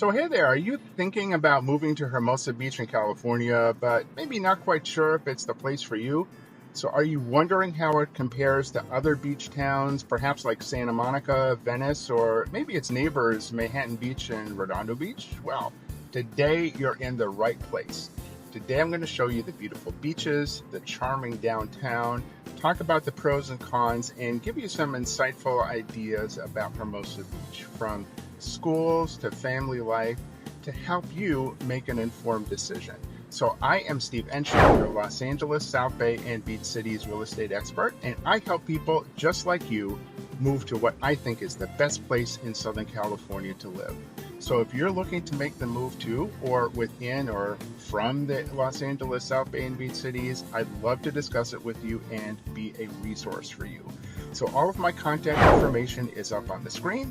So, hey there, are you thinking about moving to Hermosa Beach in California, but maybe not quite sure if it's the place for you? So, are you wondering how it compares to other beach towns, perhaps like Santa Monica, Venice, or maybe its neighbors, Manhattan Beach and Redondo Beach? Well, today you're in the right place. Today I'm going to show you the beautiful beaches, the charming downtown, talk about the pros and cons, and give you some insightful ideas about Hermosa Beach, from schools to family life, to help you make an informed decision. So I am Steve Enshaw, your Los Angeles, South Bay, and Beach Cities real estate expert, and I help people just like you move to what I think is the best place in Southern California to live. So if you're looking to make the move to, or within, or from the Los Angeles, South Bay, and Beach Cities, I'd love to discuss it with you and be a resource for you. So all of my contact information is up on the screen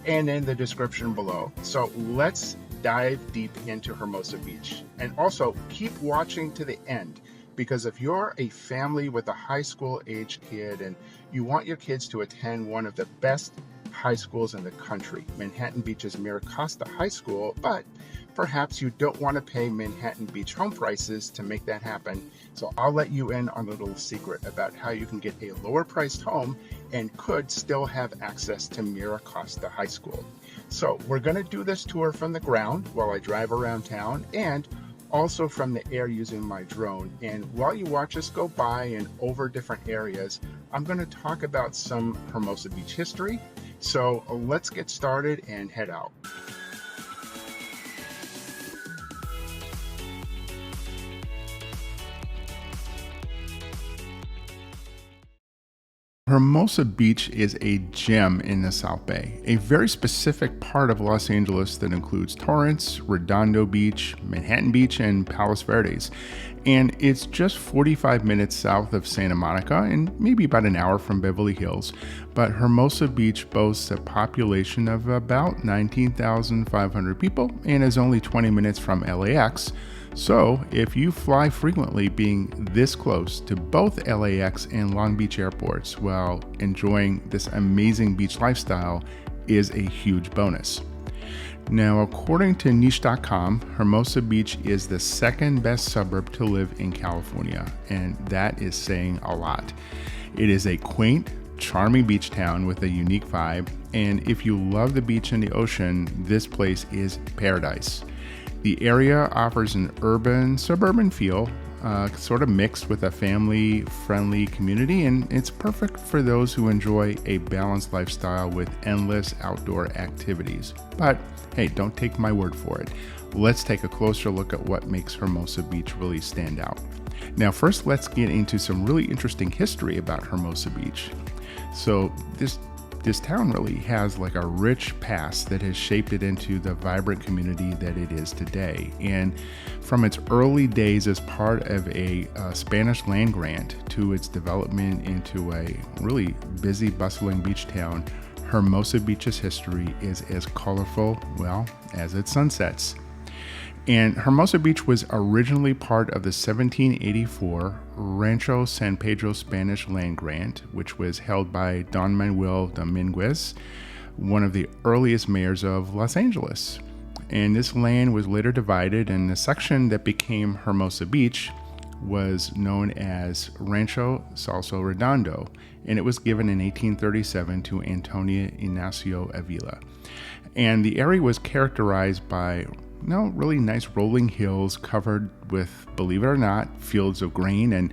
and in the description below. So let's dive deep into Hermosa Beach. And also keep watching to the end, because if you're a family with a high school age kid and you want your kids to attend one of the best high schools in the country, Manhattan Beach's Mira Costa High School, but perhaps you don't want to pay Manhattan Beach home prices to make that happen. So I'll let you in on a little secret about how you can get a lower priced home and could still have access to Mira Costa High School. So we're going to do this tour from the ground while I drive around town, and also from the air using my drone. And while you watch us go by and over different areas, I'm going to talk about some Hermosa Beach history. So let's get started and head out. Hermosa Beach is a gem in the South Bay, a very specific part of Los Angeles that includes Torrance, Redondo Beach, Manhattan Beach, and Palos Verdes. And it's just 45 minutes south of Santa Monica and maybe about an hour from Beverly Hills. But Hermosa Beach boasts a population of about 19,500 people and is only 20 minutes from LAX. So, if you fly frequently, being this close to both LAX and Long Beach airports while enjoying this amazing beach lifestyle is a huge bonus. Now, according to niche.com, Hermosa Beach is the second best suburb to live in California, and that is saying a lot. It is a quaint, charming beach town with a unique vibe, and if you love the beach and the ocean, this place is paradise. The area offers an urban-suburban feel, sort of mixed with a family-friendly community, and it's perfect for those who enjoy a balanced lifestyle with endless outdoor activities. But hey, don't take my word for it. Let's take a closer look at what makes Hermosa Beach really stand out. Now, first, let's get into some really interesting history about Hermosa Beach. So this town really has like a rich past that has shaped it into the vibrant community that it is today. And from its early days as part of a Spanish land grant to its development into a really busy, bustling beach town, Hermosa Beach's history is as colorful, well, as its sunsets. And Hermosa Beach was originally part of the 1784 Rancho San Pedro Spanish land grant, which was held by Don Manuel Dominguez, one of the earliest mayors of Los Angeles. And this land was later divided, and the section that became Hermosa Beach was known as Rancho Salso Redondo, and it was given in 1837 to Antonio Ignacio Avila. And the area was characterized by really nice rolling hills covered with, believe it or not, fields of grain, and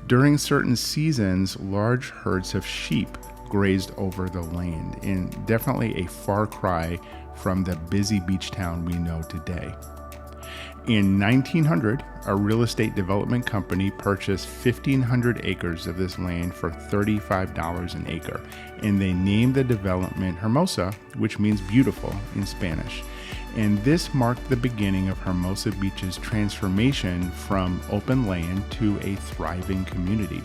during certain seasons, large herds of sheep grazed over the land, and definitely a far cry from the busy beach town we know today. In 1900, a real estate development company purchased 1,500 acres of this land for $35 an acre, and they named the development Hermosa, which means beautiful in Spanish. And this marked the beginning of Hermosa Beach's transformation from open land to a thriving community.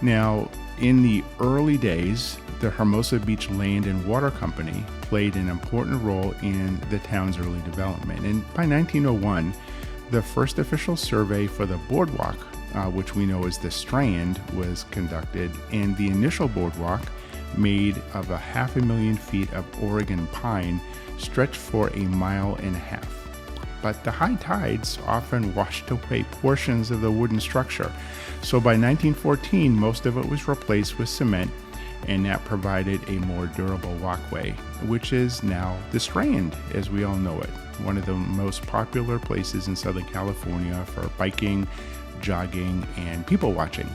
Now, in the early days, the Hermosa Beach Land and Water Company played an important role in the town's early development. And by 1901, the first official survey for the boardwalk, which we know as the Strand, was conducted, and the initial boardwalk made of 500,000 feet of Oregon pine stretched for 1.5 miles. But the high tides often washed away portions of the wooden structure. So by 1914, most of it was replaced with cement, and that provided a more durable walkway, which is now the Strand as we all know it, one of the most popular places in Southern California for biking, jogging, and people watching.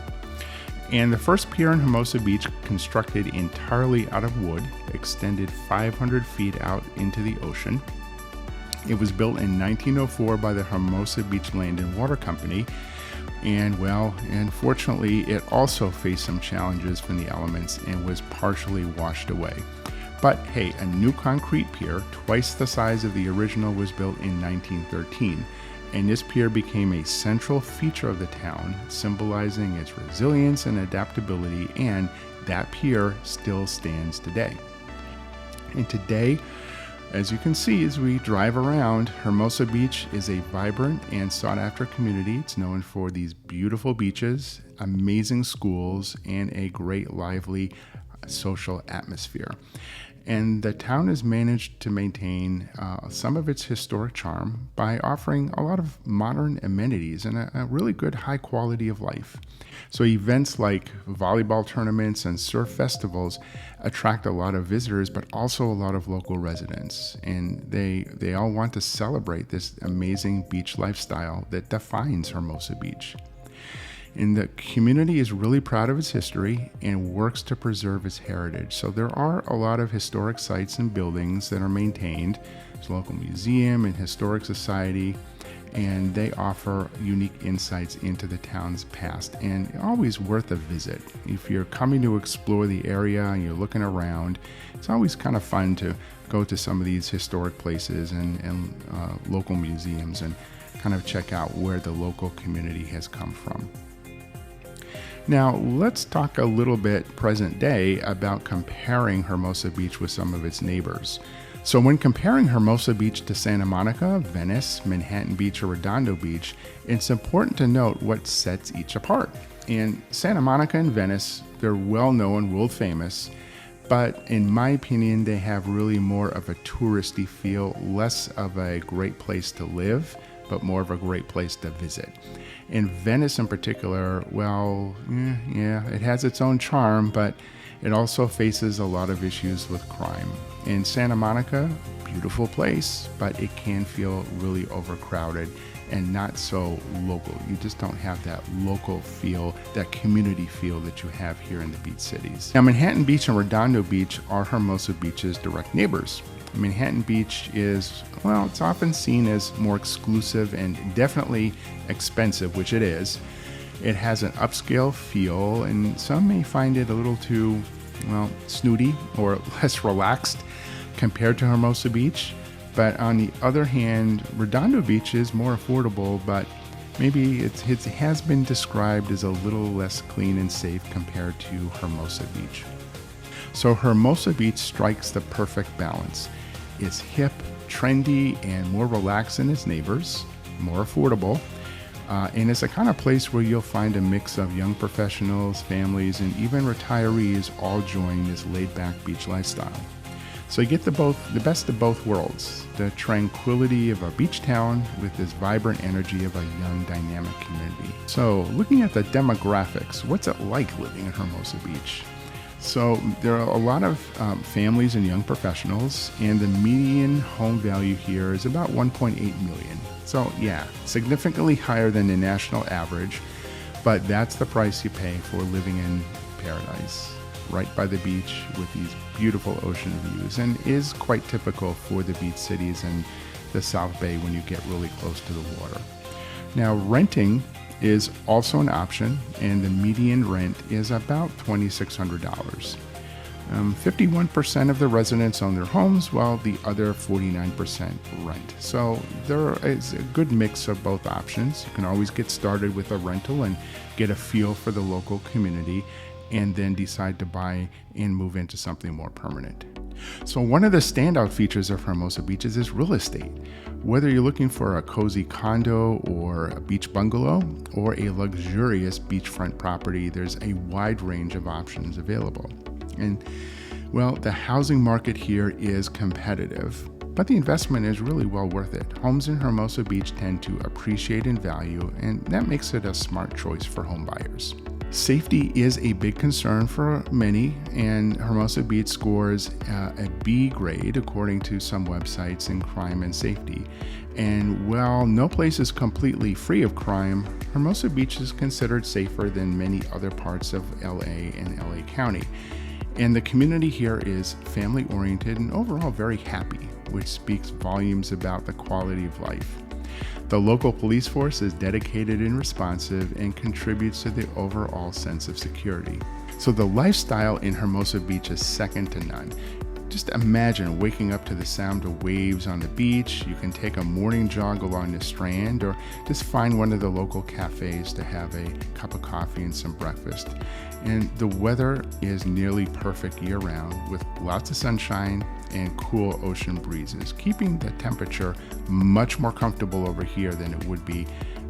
And the first pier in Hermosa Beach, constructed entirely out of wood, extended 500 feet out into the ocean. It was built in 1904 by the Hermosa Beach Land and Water Company, and well, unfortunately, it also faced some challenges from the elements and was partially washed away. But hey, a new concrete pier, twice the size of the original, was built in 1913, and this pier became a central feature of the town, symbolizing its resilience and adaptability, and that pier still stands today. And today, as you can see as we drive around, Hermosa Beach is a vibrant and sought-after community. It's known for these beautiful beaches, amazing schools, and a great lively social atmosphere. And the town has managed to maintain some of its historic charm by offering a lot of modern amenities and a really good high quality of life. So events like volleyball tournaments and surf festivals attract a lot of visitors, but also a lot of local residents. And they all want to celebrate this amazing beach lifestyle that defines Hermosa Beach. And the community is really proud of its history and works to preserve its heritage. So there are a lot of historic sites and buildings that are maintained. There's a local museum and historic society, and they offer unique insights into the town's past, and always worth a visit. If you're coming to explore the area and you're looking around, it's always kind of fun to go to some of these historic places and local museums and kind of check out where the local community has come from. Now, let's talk a little bit present day about comparing Hermosa Beach with some of its neighbors. So when comparing Hermosa Beach to Santa Monica, Venice, Manhattan Beach, or Redondo Beach, it's important to note what sets each apart. In Santa Monica and Venice, they're well known, world famous, but in my opinion, they have really more of a touristy feel, less of a great place to live, but more of a great place to visit. In Venice in particular, well, yeah, it has its own charm, but it also faces a lot of issues with crime. In Santa Monica, beautiful place, but it can feel really overcrowded and not so local. You just don't have that local feel, that community feel that you have here in the beach cities. Now, Manhattan Beach and Redondo Beach are Hermosa Beach's direct neighbors. Manhattan Beach is, well, it's often seen as more exclusive and definitely expensive, which it is. It has an upscale feel, and some may find it a little too, well, snooty or less relaxed compared to Hermosa Beach. But on the other hand, Redondo Beach is more affordable, but maybe it has been described as a little less clean and safe compared to Hermosa Beach. So Hermosa Beach strikes the perfect balance. It's hip, trendy, and more relaxed than its neighbors, more affordable. And it's a kind of place where you'll find a mix of young professionals, families, and even retirees all join this laid-back beach lifestyle. So you get the best of both worlds, the tranquility of a beach town with this vibrant energy of a young, dynamic community. So looking at the demographics, what's it like living in Hermosa Beach? So there are a lot of families and young professionals, and the median home value here is about $1.8 million. So yeah, significantly higher than the national average, but that's the price you pay for living in paradise, right by the beach with these beautiful ocean views, and is quite typical for the beach cities and the South Bay when you get really close to the water. Now, renting is also an option, and the median rent is about $2,600. 51% of the residents own their homes, while the other 49% rent. So there is a good mix of both options. You can always get started with a rental and get a feel for the local community, and then decide to buy and move into something more permanent. So one of the standout features of Hermosa Beaches is real estate. Whether you're looking for a cozy condo or a beach bungalow or a luxurious beachfront property, there's a wide range of options available. And Well, the housing market here is competitive, but the investment is really well worth it. Homes in Hermosa Beach tend to appreciate in value, and that makes it a smart choice for home buyers. Safety is a big concern for many, and Hermosa Beach scores a B grade according to some websites in crime and safety. And while no place is completely free of crime, Hermosa Beach is considered safer than many other parts of LA and LA County. And the community here is family-oriented and overall very happy, which speaks volumes about the quality of life. The local police force is dedicated and responsive and contributes to the overall sense of security. So the lifestyle in Hermosa Beach is second to none. Just imagine waking up to the sound of waves on the beach. You can take a morning jog along the Strand or just find one of the local cafes to have a cup of coffee and some breakfast. And the weather is nearly perfect year-round with lots of sunshine and cool ocean breezes, keeping the temperature much more comfortable over here than it would be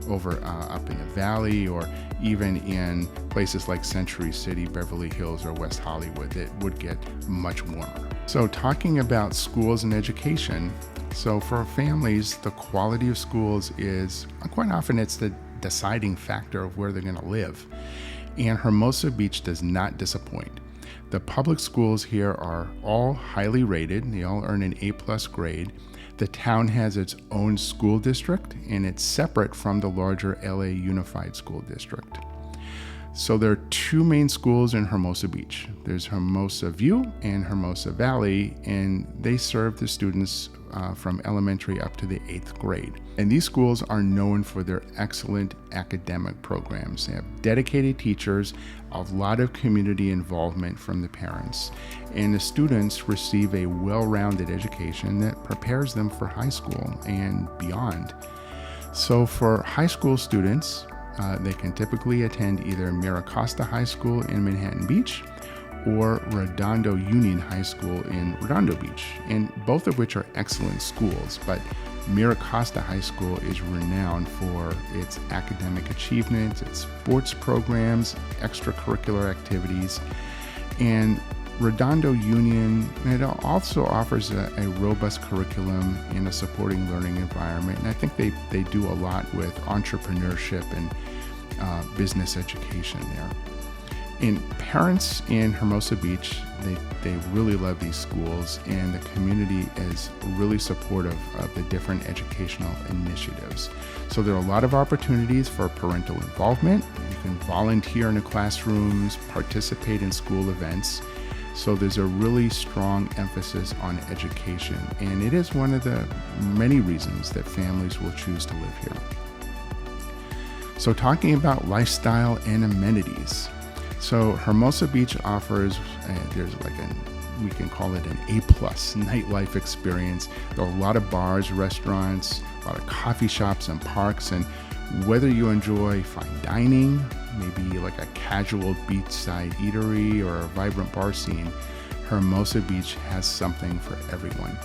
over up in the valley or even in places like Century City, Beverly Hills, or West Hollywood. It would get much warmer. So talking about schools and education, so for families, the quality of schools is quite often it's the deciding factor of where they're going to live. And Hermosa Beach does not disappoint. The public schools here are all highly rated. They all earn an A+ grade. The town has its own school district, and it's separate from the larger LA Unified School District. So there are two main schools in Hermosa Beach. There's Hermosa View and Hermosa Valley, and they serve the students from elementary up to the 8th grade. And these schools are known for their excellent academic programs. They have dedicated teachers, a lot of community involvement from the parents, and the students receive a well-rounded education that prepares them for high school and beyond. So for high school students, they can typically attend either Miracosta High School in Manhattan Beach or Redondo Union High School in Redondo Beach, and both of which are excellent schools, but Miracosta High School is renowned for its academic achievements, its sports programs, extracurricular activities, and Redondo Union, it also offers a robust curriculum and a supporting learning environment, and I think they do a lot with entrepreneurship and business education there. And parents in Hermosa Beach, they really love these schools, and the community is really supportive of the different educational initiatives. So there are a lot of opportunities for parental involvement. You can volunteer in the classrooms, participate in school events. So there's a really strong emphasis on education, and it is one of the many reasons that families will choose to live here. So talking about lifestyle and amenities. So Hermosa Beach offers, there's like we can call it an A+ nightlife experience. There are a lot of bars, restaurants, a lot of coffee shops and parks, and whether you enjoy fine dining, maybe like a casual beachside eatery or a vibrant bar scene, Hermosa Beach has something for everyone.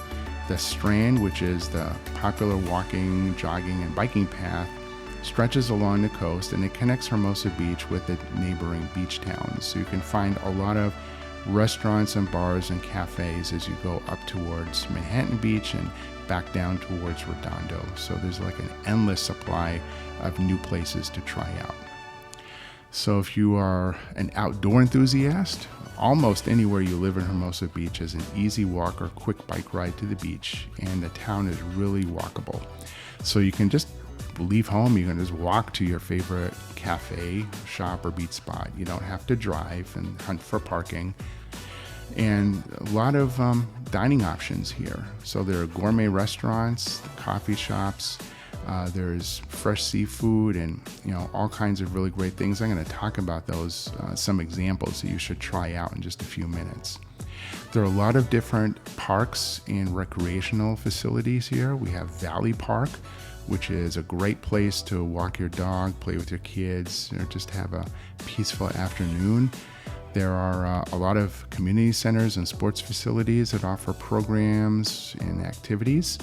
The Strand, which is the popular walking, jogging, and biking path, stretches along the coast, and it connects Hermosa Beach with the neighboring beach towns. So you can find a lot of restaurants and bars and cafes as you go up towards Manhattan Beach and back down towards Redondo. So there's like an endless supply of new places to try out. So if you are an outdoor enthusiast, almost anywhere you live in Hermosa Beach is an easy walk or quick bike ride to the beach, and the town is really walkable. So you can just leave home, you can just walk to your favorite cafe, shop, or beach spot. You don't have to drive and hunt for parking. And a lot of dining options here. So there are gourmet restaurants, coffee shops, there's fresh seafood, and all kinds of really great things. I'm going to talk about those, some examples that you should try out in just a few minutes. There are a lot of different parks and recreational facilities here. We have Valley Park, which is a great place to walk your dog, play with your kids, or just have a peaceful afternoon. There are a lot of community centers and sports facilities that offer programs and activities.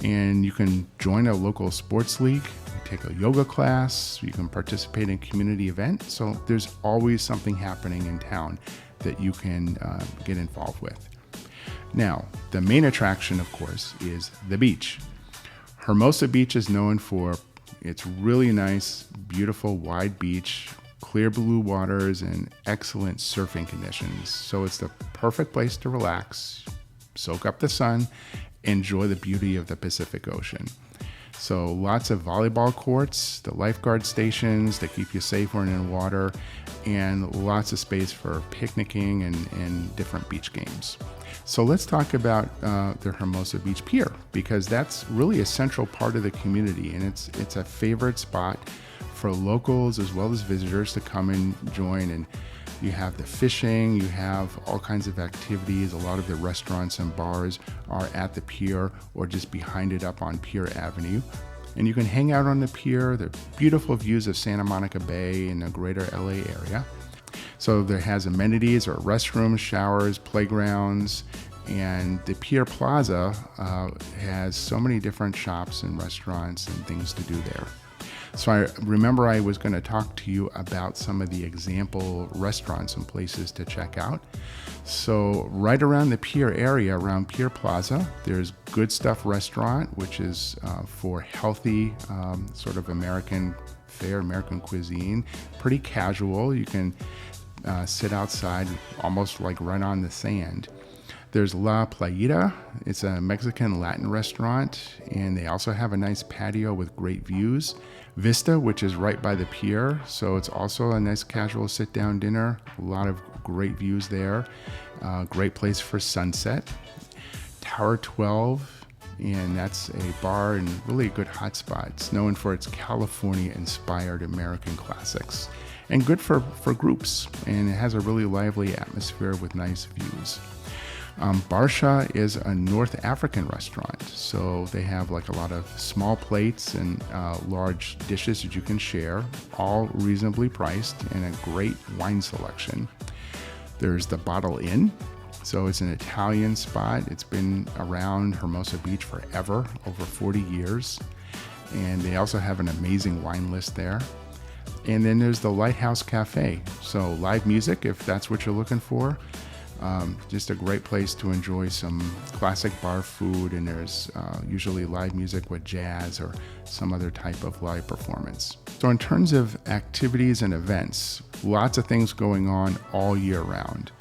And you can join a local sports league, take a yoga class, you can participate in a community event. So there's always something happening in town that you can get involved with. Now, the main attraction, of course, is the beach. Hermosa Beach is known for its really nice, beautiful, wide beach, clear blue waters, and excellent surfing conditions. So it's the perfect place to relax, soak up the sun, enjoy the beauty of the Pacific Ocean. So lots of volleyball courts, the lifeguard stations that keep you safe when in water, and lots of space for picnicking and different beach games. So let's talk about the Hermosa Beach Pier, because that's really a central part of the community, and it's a favorite spot for locals as well as visitors to come and join. And you have the fishing, you have all kinds of activities. A lot of the restaurants and bars are at the pier or just behind it up on Pier Avenue. And you can hang out on the pier. There are beautiful views of Santa Monica Bay and the greater LA area. So there has amenities or restrooms, showers, playgrounds, and the Pier Plaza has so many different shops and restaurants and things to do there. So I remember I was going to talk to you about some of the example restaurants and places to check out. So right around the pier area, around Pier Plaza, there's Good Stuff Restaurant, which is for healthy sort of American fare, American cuisine. Pretty casual. You can sit outside almost like right on the sand. There's La Playita. It's a Mexican Latin restaurant, and they also have a nice patio with great views. Vista, which is right by the pier, so it's also a nice casual sit-down dinner. A lot of great views there. Great place for sunset. Tower 12, and that's a bar and really a good hot spot. It's known for its California-inspired American classics, and good for groups, and it has a really lively atmosphere with nice views. Barsha is a North African restaurant, so they have like a lot of small plates and large dishes that you can share, all reasonably priced, and a great wine selection. There's the Bottle Inn, so it's an Italian spot. It's been around Hermosa Beach forever, over 40 years, and they also have an amazing wine list there. And then there's the Lighthouse Cafe, so live music if that's what you're looking for. Just a great place to enjoy some classic bar food, and there's usually live music with jazz or some other type of live performance. So in terms of activities and events, lots of things going on all year round.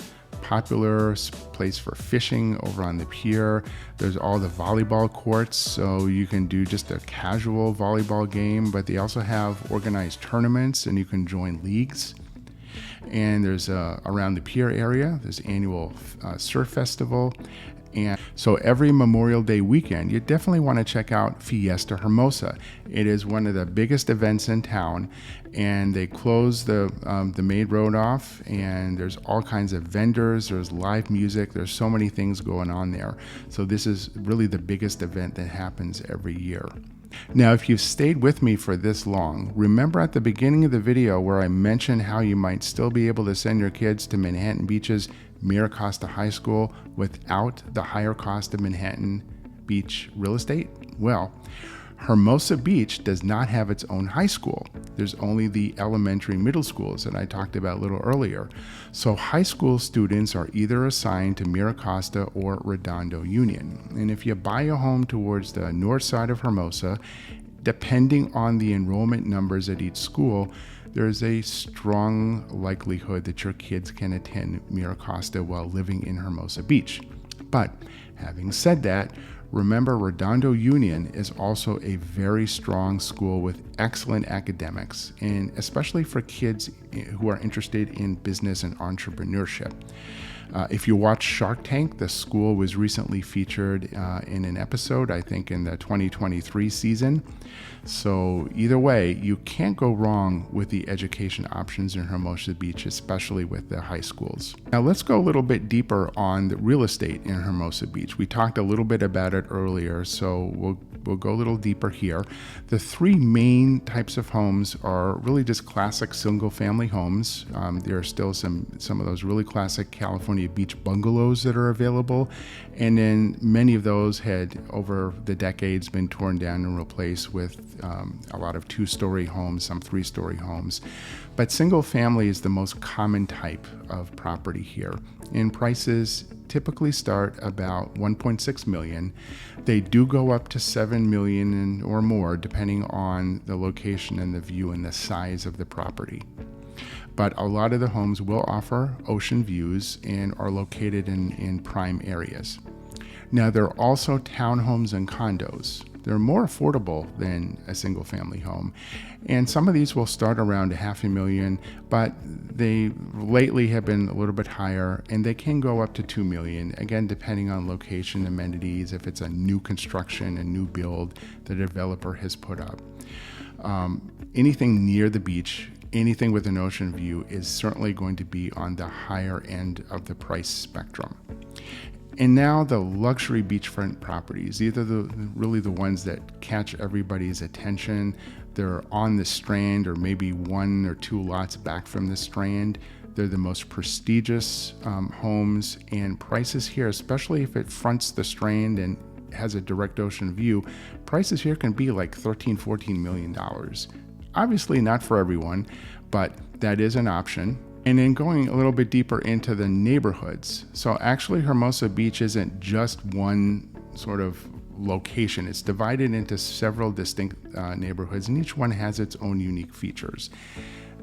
Popular place for fishing over on the pier. There's all the volleyball courts, so you can do just a casual volleyball game, but they also have organized tournaments and you can join leagues. And there's around the pier area, there's annual surf festival. And so every Memorial Day weekend, you definitely want to check out Fiesta Hermosa. It is one of the biggest events in town, and they close the main road off, and there's all kinds of vendors, there's live music, there's so many things going on there. So this is really the biggest event that happens every year. Now, if you've stayed with me for this long, remember at the beginning of the video where I mentioned how you might still be able to send your kids to Manhattan Beach's Mira Costa High School without the higher cost of Manhattan Beach real estate? Well, Hermosa Beach does not have its own high school. There's only the elementary middle schools that I talked about a little earlier. So high school students are either assigned to Mira Costa or Redondo Union. And if you buy a home towards the north side of Hermosa, depending on the enrollment numbers at each school, there's a strong likelihood that your kids can attend Mira Costa while living in Hermosa Beach. But having said that, remember, Redondo Union is also a very strong school with excellent academics, and especially for kids who are interested in business and entrepreneurship. If you watch Shark Tank, the school was recently featured in an episode, I think in the 2023 season. So either way, you can't go wrong with the education options in Hermosa Beach, especially with the high schools. Now let's go a little bit deeper on the real estate in Hermosa Beach. We talked a little bit about it earlier, so we'll we'll go a little deeper here. The three main types of homes are really just classic single-family homes. There are still some of those really classic California beach bungalows that are available, and then many of those had, over the decades, been torn down and replaced with a lot of two-story homes, some three-story homes. But single-family is the most common type of property here, and prices typically start about $1.6 million. They do go up to $7 million or more depending on the location and the view and the size of the property. But a lot of the homes will offer ocean views and are located in prime areas. Now, there are also townhomes and condos. They're more affordable than a single family home. And some of these will start around $500,000, but they lately have been a little bit higher, and they can go up to $2 million, again, depending on location, amenities, if it's a new construction, a new build the developer has put up. Anything near the beach, anything with an ocean view is certainly going to be on the higher end of the price spectrum. And now the luxury beachfront properties, these are really the ones that catch everybody's attention. They're on the Strand or maybe one or two lots back from the Strand. They're the most prestigious homes, and prices here, especially if it fronts the Strand and has a direct ocean view, prices here can be like $13-14 million. Obviously not for everyone, but that is an option. And then going a little bit deeper into the neighborhoods. So actually Hermosa Beach isn't just one sort of location. It's divided into several distinct neighborhoods, and each one has its own unique features.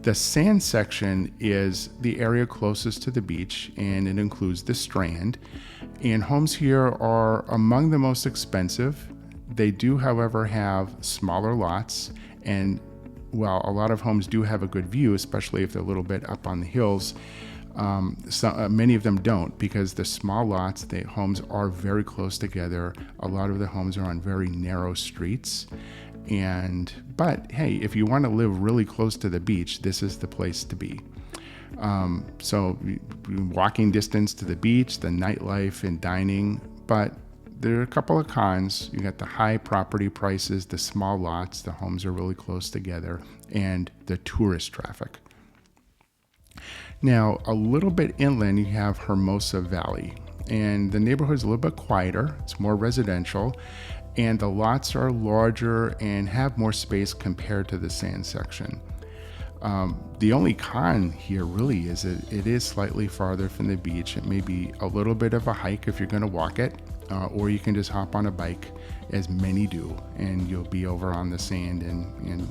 The sand section is the area closest to the beach, and it includes the Strand. And homes here are among the most expensive. They do, however, have smaller lots, and while a lot of homes do have a good view, especially if they're a little bit up on the hills, many of them don't, because the small lots, the homes are very close together. A lot of the homes are on very narrow streets. But hey, if you want to live really close to the beach, this is the place to be. So walking distance to the beach, the nightlife and dining, but there are a couple of cons. You got the high property prices, the small lots, the homes are really close together, and the tourist traffic. Now, a little bit inland, you have Hermosa Valley, and the neighborhood's a little bit quieter. It's more residential, and the lots are larger and have more space compared to the sand section. The only con here really is that it is slightly farther from the beach. It may be a little bit of a hike if you're going to walk it. Or you can just hop on a bike, as many do, and you'll be over on the sand in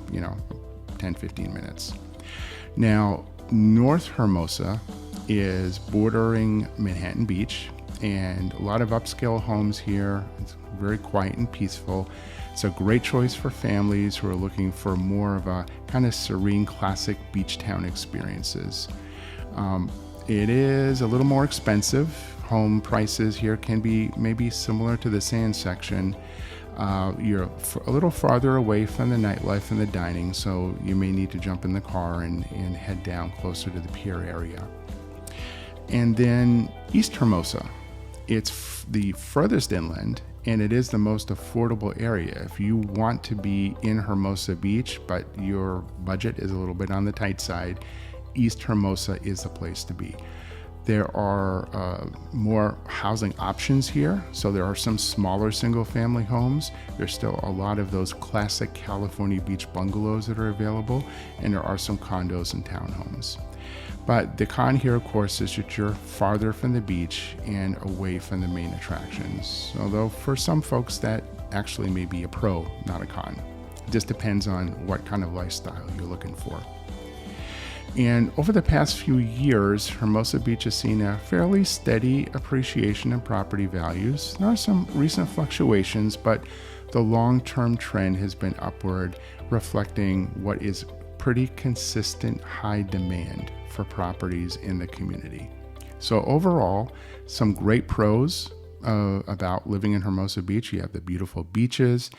10-15 minutes. Now, North Hermosa is bordering Manhattan Beach, and a lot of upscale homes here. It's very quiet and peaceful. It's a great choice for families who are looking for more of a kind of serene, classic beach town experiences. It is a little more expensive. Home prices here can be maybe similar to the sand section. You're a little farther away from the nightlife and the dining, so you may need to jump in the car and head down closer to the pier area. And then East Hermosa. It's the furthest inland, and it is the most affordable area. If you want to be in Hermosa Beach, but your budget is a little bit on the tight side, East Hermosa is the place to be. There are more housing options here, so there are some smaller single-family homes. There's still a lot of those classic California beach bungalows that are available, and there are some condos and townhomes. But the con here, of course, is that you're farther from the beach and away from the main attractions. Although for some folks that actually may be a pro, not a con. It just depends on what kind of lifestyle you're looking for. And over the past few years, Hermosa Beach has seen a fairly steady appreciation in property values. There are some recent fluctuations, but the long-term trend has been upward, reflecting what is pretty consistent high demand for properties in the community. So overall, some great pros about living in Hermosa Beach. You have the beautiful beaches,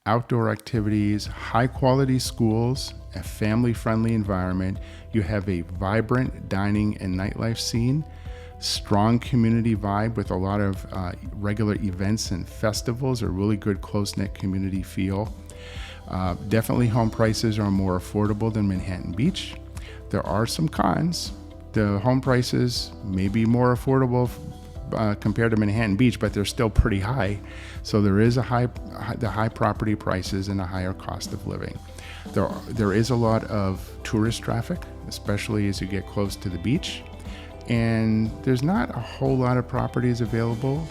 outdoor activities, high quality schools, a family friendly environment. You have a vibrant dining and nightlife scene. Strong community vibe with a lot of regular events and festivals, a really good close-knit community feel. Definitely home prices are more affordable than Manhattan Beach. There are some cons. The home prices may be more affordable compared to Manhattan Beach, but they're still pretty high. So there is the high property prices and a higher cost of living. There is a lot of tourist traffic, especially as you get close to the beach. And there's not a whole lot of properties available.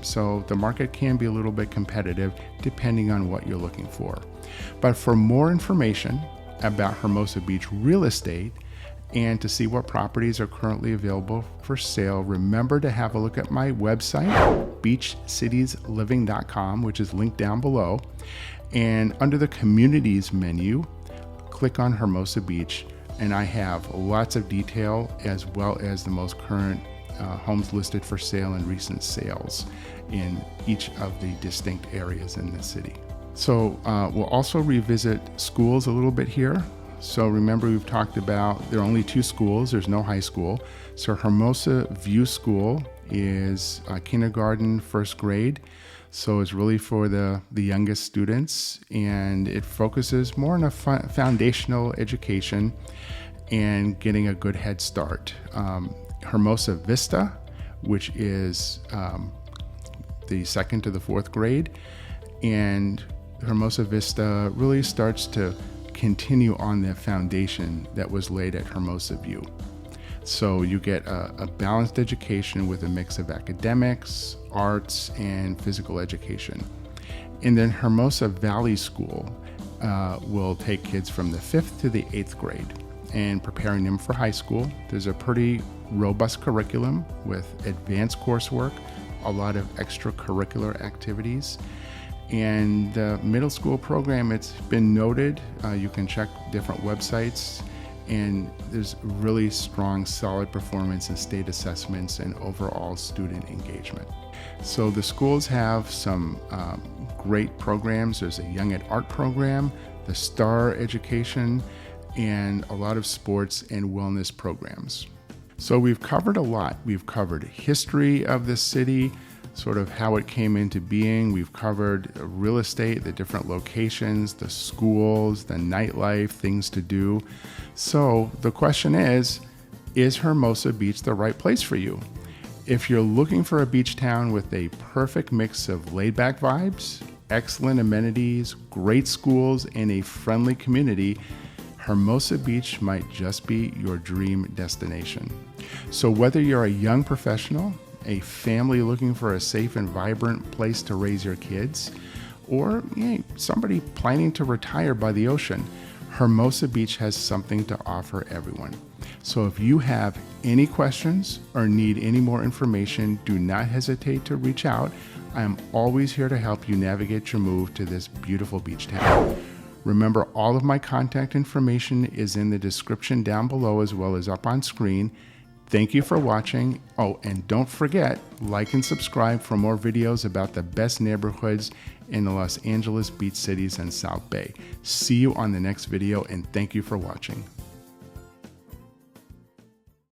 So the market can be a little bit competitive depending on what you're looking for. But for more information about Hermosa Beach real estate and to see what properties are currently available for sale, remember to have a look at my website, beachcitiesliving.com, which is linked down below. And under the communities menu, click on Hermosa Beach, and I have lots of detail as well as the most current homes listed for sale and recent sales in each of the distinct areas in the city. So we'll also revisit schools a little bit here. So remember, we've talked about there are only 2 schools, there's no high school. So Hermosa View School is kindergarten, 1st grade. So it's really for the youngest students, and it focuses more on a foundational education and getting a good head start. Hermosa Vista, which is the 2nd to the 4th grade, and Hermosa Vista really starts to continue on the foundation that was laid at Hermosa View. So you get a balanced education with a mix of academics, arts, and physical education. And then Hermosa Valley School will take kids from the 5th to the 8th grade and preparing them for high school. There's a pretty robust curriculum with advanced coursework, a lot of extracurricular activities. And the middle school program, it's been noted, you can check different websites, and there's really strong, solid performance in state assessments and overall student engagement. So the schools have some great programs. There's a Young at Art program, the STAR education, and a lot of sports and wellness programs. So we've covered a lot. We've covered history of the city, sort of how it came into being. We've covered real estate, the different locations, the schools, the nightlife, things to do. So the question is Hermosa Beach the right place for you? If you're looking for a beach town with a perfect mix of laid-back vibes, excellent amenities, great schools, and a friendly community, Hermosa Beach might just be your dream destination. So whether you're a young professional, a family looking for a safe and vibrant place to raise your kids, or somebody planning to retire by the ocean, Hermosa Beach has something to offer everyone. So if you have any questions or need any more information, do not hesitate to reach out. I am always here to help you navigate your move to this beautiful beach town. Remember, all of my contact information is in the description down below as well as up on screen. Thank you for watching. Oh, and don't forget, like and subscribe for more videos about the best neighborhoods in the Los Angeles beach cities and South Bay. See you on the next video, and thank you for watching.